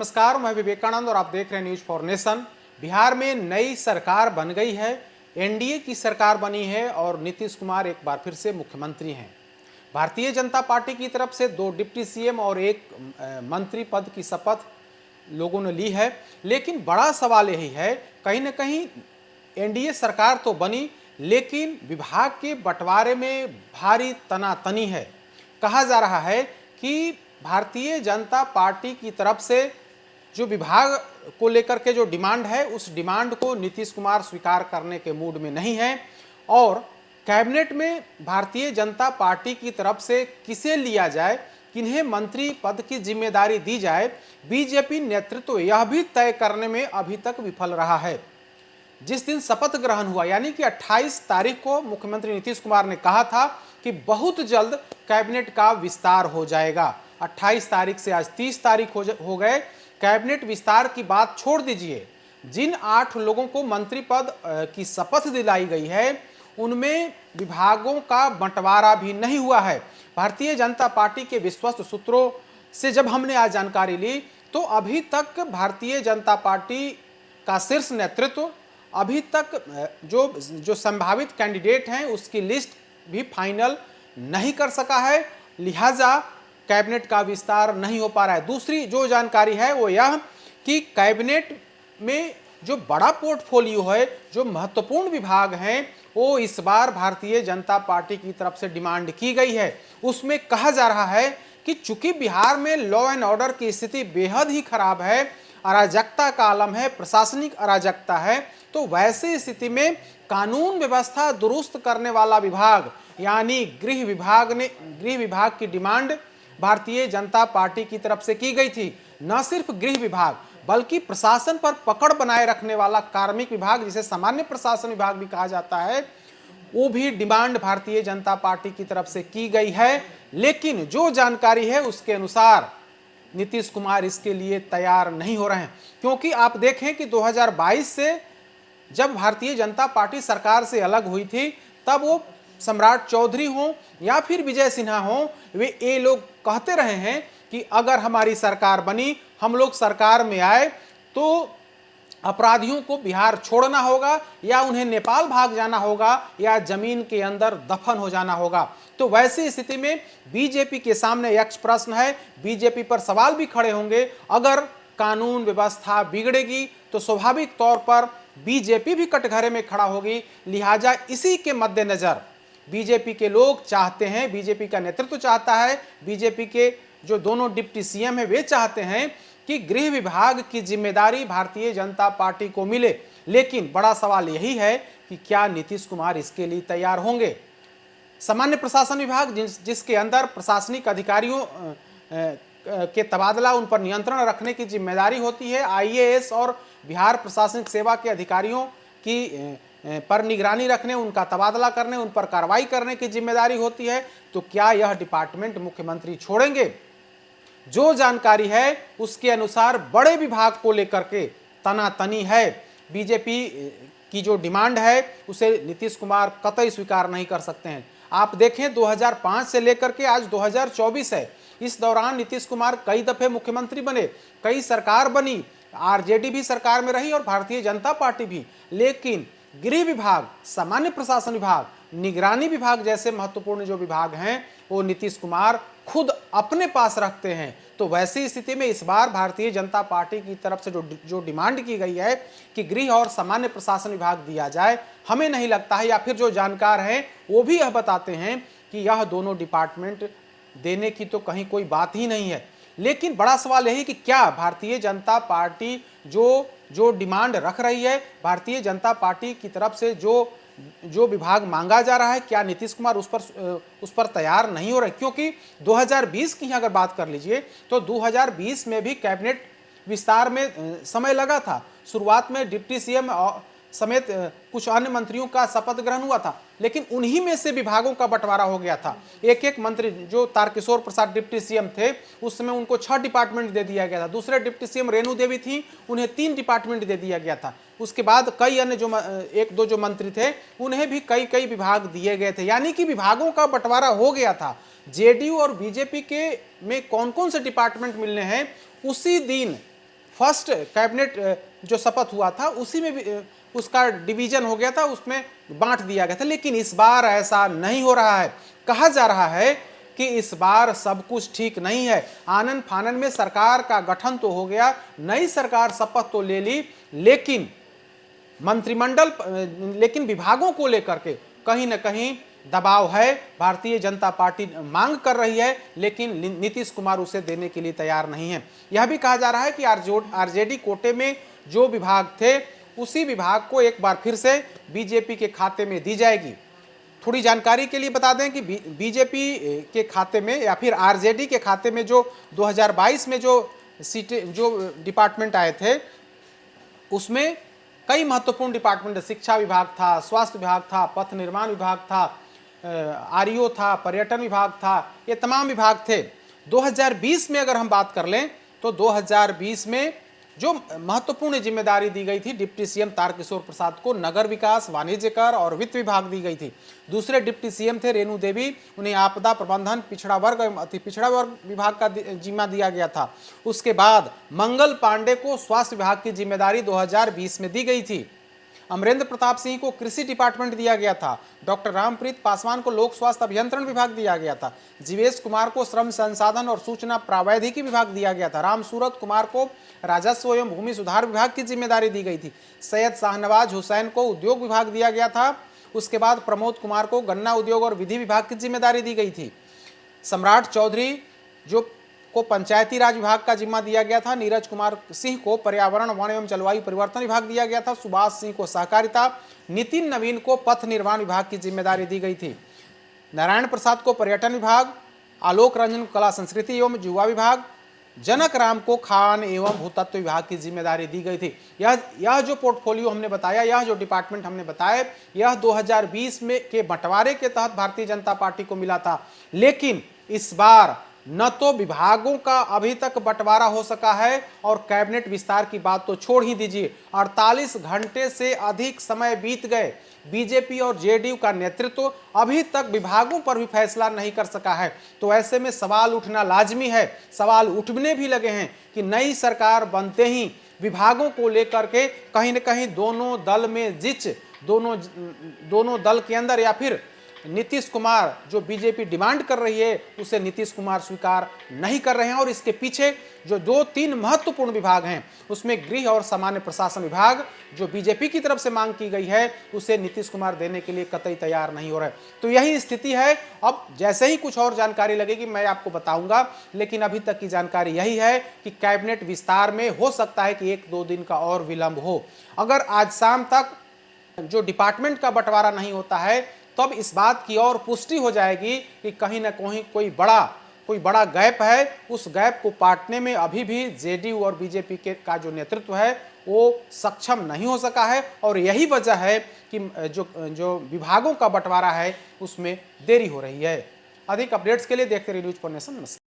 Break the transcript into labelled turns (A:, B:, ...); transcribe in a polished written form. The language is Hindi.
A: नमस्कार, मैं विवेकानंद और आप देख रहे हैं न्यूज फॉर नेशन। बिहार में नई सरकार बन गई है, एनडीए की सरकार बनी है और नीतीश कुमार एक बार फिर से मुख्यमंत्री हैं। भारतीय जनता पार्टी की तरफ से 2 डिप्टी सीएम और एक मंत्री पद की शपथ लोगों ने ली है। लेकिन बड़ा सवाल यही है, कहीं ना कहीं एनडीए सरकार तो बनी, लेकिन विभाग के बंटवारे में भारी तनातनी है। कहा जा रहा है कि भारतीय जनता पार्टी की तरफ से जो विभाग को लेकर के जो डिमांड है, उस डिमांड को नीतीश कुमार स्वीकार करने के मूड में नहीं है और कैबिनेट में भारतीय जनता पार्टी की तरफ से किसे लिया जाए, किन्हें मंत्री पद की जिम्मेदारी दी जाए, बीजेपी नेतृत्व यह भी तय करने में अभी तक विफल रहा है। जिस दिन शपथ ग्रहण हुआ यानी कि 28 तारीख को मुख्यमंत्री नीतीश कुमार ने कहा था कि बहुत जल्द कैबिनेट का विस्तार हो जाएगा। 28 तारीख से आज 30 तारीख हो गए। कैबिनेट विस्तार की बात छोड़ दीजिए, जिन 8 लोगों को मंत्री पद की शपथ दिलाई गई है उनमें विभागों का बंटवारा भी नहीं हुआ है। भारतीय जनता पार्टी के विश्वस्त सूत्रों से जब हमने आज जानकारी ली तो अभी तक भारतीय जनता पार्टी का शीर्ष नेतृत्व अभी तक जो संभावित कैंडिडेट हैं उसकी लिस्ट भी फाइनल नहीं कर सका है, लिहाजा कैबिनेट का विस्तार नहीं हो पा रहा है। दूसरी जो जानकारी है वो यह कि कैबिनेट में जो बड़ा पोर्टफोलियो है, जो महत्वपूर्ण विभाग हैं, वो इस बार भारतीय जनता पार्टी की तरफ से डिमांड की गई है। उसमें कहा जा रहा है कि चूंकि बिहार में लॉ एंड ऑर्डर की स्थिति बेहद ही खराब है, अराजकता का आलम है, प्रशासनिक अराजकता है, तो वैसी स्थिति में कानून व्यवस्था दुरुस्त करने वाला विभाग यानी गृह विभाग की डिमांड भारतीय जनता पार्टी की तरफ से की गई थी। न सिर्फ गृह विभाग बल्कि प्रशासन पर पकड़ बनाए रखने वाला कार्मिक विभाग, जिसे सामान्य प्रशासन विभाग भी कहा जाता है, वो भी डिमांड भारतीय जनता पार्टी की तरफ से की गई है। लेकिन जो जानकारी है उसके अनुसार नीतीश कुमार इसके लिए तैयार नहीं हो रहे हैं, क्योंकि आप देखें कि 2022 से जब भारतीय जनता पार्टी सरकार से अलग हुई थी तब वो सम्राट चौधरी हों या फिर विजय सिन्हा हों, वे ये लोग कहते रहे हैं कि अगर हमारी सरकार बनी, हम लोग सरकार में आए तो अपराधियों को बिहार छोड़ना होगा या उन्हें नेपाल भाग जाना होगा या जमीन के अंदर दफन हो जाना होगा। तो वैसी स्थिति में बीजेपी के सामने यक्ष प्रश्न है, बीजेपी पर सवाल भी खड़े होंगे। अगर कानून व्यवस्था बिगड़ेगी तो स्वाभाविक तौर पर बीजेपी भी कटघरे में खड़ा होगी। लिहाजा इसी के मद्देनजर बीजेपी के लोग चाहते हैं, बीजेपी का नेतृत्व चाहता है, बीजेपी के जो दोनों डिप्टी सीएम हैं वे चाहते हैं कि गृह विभाग की जिम्मेदारी भारतीय जनता पार्टी को मिले। लेकिन बड़ा सवाल यही है कि क्या नीतीश कुमार इसके लिए तैयार होंगे। सामान्य प्रशासन विभाग जिसके अंदर प्रशासनिक अधिकारियों के तबादला, उन पर नियंत्रण रखने की जिम्मेदारी होती है, आईएएस और बिहार प्रशासनिक सेवा के अधिकारियों की पर निगरानी रखने, उनका तबादला करने, उन पर कार्रवाई करने की जिम्मेदारी होती है, तो क्या यह डिपार्टमेंट मुख्यमंत्री छोड़ेंगे। जो जानकारी है उसके अनुसार बड़े विभाग को लेकर के तनातनी है। बीजेपी की जो डिमांड है उसे नीतीश कुमार कतई स्वीकार नहीं कर सकते हैं। आप देखें 2005 से लेकर के आज 2024 है, इस दौरान नीतीश कुमार कई दफे मुख्यमंत्री बने, कई सरकार बनी, आरजेडी भी सरकार में रही और भारतीय जनता पार्टी भी, लेकिन गृह विभाग, सामान्य प्रशासन विभाग, निगरानी विभाग जैसे महत्वपूर्ण जो विभाग हैं वो नीतीश कुमार खुद अपने पास रखते हैं। तो वैसी स्थिति में इस बार भारतीय जनता पार्टी की तरफ से जो डिमांड की गई है कि गृह और सामान्य प्रशासन विभाग दिया जाए, हमें नहीं लगता है, या फिर जो जानकार हैं वो भी यह बताते हैं कि यह दोनों डिपार्टमेंट देने की तो कहीं कोई बात ही नहीं है। लेकिन बड़ा सवाल यही कि क्या भारतीय जनता पार्टी जो डिमांड रख रही है, भारतीय जनता पार्टी की तरफ से जो विभाग मांगा जा रहा है, क्या नीतीश कुमार उस पर तैयार नहीं हो रहे। क्योंकि 2020 की अगर बात कर लीजिए तो 2020 में भी कैबिनेट विस्तार में समय लगा था। शुरुआत में डिप्टी सीएम समेत कुछ अन्य मंत्रियों का शपथ ग्रहण हुआ था, लेकिन उन्हीं में से विभागों का बंटवारा हो गया था। एक एक मंत्री, जो तारकिशोर प्रसाद डिप्टी सीएम थे उस समय उनको 6 डिपार्टमेंट दे दिया गया था। दूसरे डिप्टी सीएम रेणु देवी थी, उन्हें 3 डिपार्टमेंट दे दिया गया था। उसके बाद कई अन्य जो 1-2 जो मंत्री थे उन्हें भी कई विभाग दिए गए थे, यानी कि विभागों का बंटवारा हो गया था। जेडीयू और बीजेपी के में कौन कौन से डिपार्टमेंट मिलने हैं उसी दिन फर्स्ट कैबिनेट जो शपथ हुआ था उसी में भी उसका डिवीजन हो गया था, उसमें बांट दिया गया था। लेकिन इस बार ऐसा नहीं हो रहा है। कहा जा रहा है कि इस बार सब कुछ ठीक नहीं है। आनन फानन में सरकार का गठन तो हो गया, नई सरकार शपथ तो ले ली, लेकिन मंत्रिमंडल लेकिन विभागों को लेकर के कहीं ना कहीं दबाव है। भारतीय जनता पार्टी मांग कर रही है, लेकिन नीतीश कुमार उसे देने के लिए तैयार नहीं है। यह भी कहा जा रहा है कि आरजेडी कोटे में जो विभाग थे उसी विभाग को एक बार फिर से बीजेपी के खाते में दी जाएगी। थोड़ी जानकारी के लिए बता दें कि बीजेपी के खाते में या फिर आरजेडी के खाते में जो 2022 में जो सीटें जो डिपार्टमेंट आए थे उसमें कई महत्वपूर्ण डिपार्टमेंट, शिक्षा विभाग था, स्वास्थ्य विभाग था, पथ निर्माण विभाग था, आरईओ था, पर्यटन विभाग था, ये तमाम विभाग थे। 2020 में अगर हम बात कर लें तो 2020 में जो महत्वपूर्ण जिम्मेदारी दी गई थी डिप्टी सीएम तारकिशोर प्रसाद को नगर विकास, वाणिज्य कर और वित्त विभाग दी गई थी। दूसरे डिप्टी सीएम थे रेणु देवी, उन्हें आपदा प्रबंधन, पिछड़ा वर्ग एवं अति पिछड़ा वर्ग विभाग का जिम्मा दिया गया था। उसके बाद मंगल पांडे को स्वास्थ्य विभाग की जिम्मेदारी 2020 में दी गई थी। अमरेंद्र प्रताप सिंह को कृषि डिपार्टमेंट दिया गया था। डॉक्टर रामप्रीत पासवान को लोक स्वास्थ्य अभियंत्रण विभाग दिया गया था। जीवेश कुमार को श्रम संसाधन और सूचना प्रावैधिकी विभाग दिया गया था। राम सूरत कुमार को राजस्व एवं भूमि सुधार विभाग की जिम्मेदारी दी गई थी। सैयद शाहनवाज हुसैन को उद्योग विभाग दिया गया था। उसके बाद प्रमोद कुमार को गन्ना उद्योग और विधि विभाग की जिम्मेदारी दी गई थी। सम्राट चौधरी जो को पंचायती राज विभाग का जिम्मा दिया गया था। नीरज कुमार सिंह को पर्यावरण, वन एवं जलवायु परिवर्तन विभाग दिया गया था। सुभाष सिंह को सहकारिता, नितिन नवीन को पथ निर्माण विभाग की जिम्मेदारी दी गई थी। नारायण प्रसाद को पर्यटन विभाग, आलोक रंजन कला संस्कृति एवं युवा विभाग, जनक राम को खान एवं भूतत्व विभाग की जिम्मेदारी दी गई थी। यह जो पोर्टफोलियो हमने बताया, यह जो डिपार्टमेंट हमने बताया, यह 2020 में के बंटवारे के तहत भारतीय जनता पार्टी को मिला था। लेकिन इस बार न तो विभागों का अभी तक बंटवारा हो सका है और कैबिनेट विस्तार की बात तो छोड़ ही दीजिए, 48 घंटे से अधिक समय बीत गए। बीजेपी और जेडीयू का नेतृत्व अभी तक विभागों पर भी फैसला नहीं कर सका है। तो ऐसे में सवाल उठना लाजमी है, सवाल उठने भी लगे हैं कि नई सरकार बनते ही विभागों को लेकर के कहीं न कहीं दोनों दल में जिच, दोनों दल के अंदर या फिर नीतीश कुमार जो बीजेपी डिमांड कर रही है उसे नीतीश कुमार स्वीकार नहीं कर रहे हैं। और इसके पीछे जो 2-3 महत्वपूर्ण विभाग हैं उसमें गृह और सामान्य प्रशासन विभाग जो बीजेपी की तरफ से मांग की गई है उसे नीतीश कुमार देने के लिए कतई तैयार नहीं हो रहे। तो यही स्थिति है। अब जैसे ही कुछ और जानकारी लगेगी मैं आपको बताऊंगा, लेकिन अभी तक की जानकारी यही है कि कैबिनेट विस्तार में हो सकता है कि 1-2 दिन का और विलंब हो। अगर आज शाम तक जो डिपार्टमेंट का बंटवारा नहीं होता है तब इस बात की और पुष्टि हो जाएगी कि कहीं ना कहीं कोई बड़ा गैप है। उस गैप को पाटने में अभी भी जेडीयू और बीजेपी का जो नेतृत्व है वो सक्षम नहीं हो सका है। और यही वजह है कि जो विभागों का बंटवारा है उसमें देरी हो रही है। अधिक अपडेट्स के लिए देखते रहिए न्यूज़ फॉर नेशन। नमस्कार।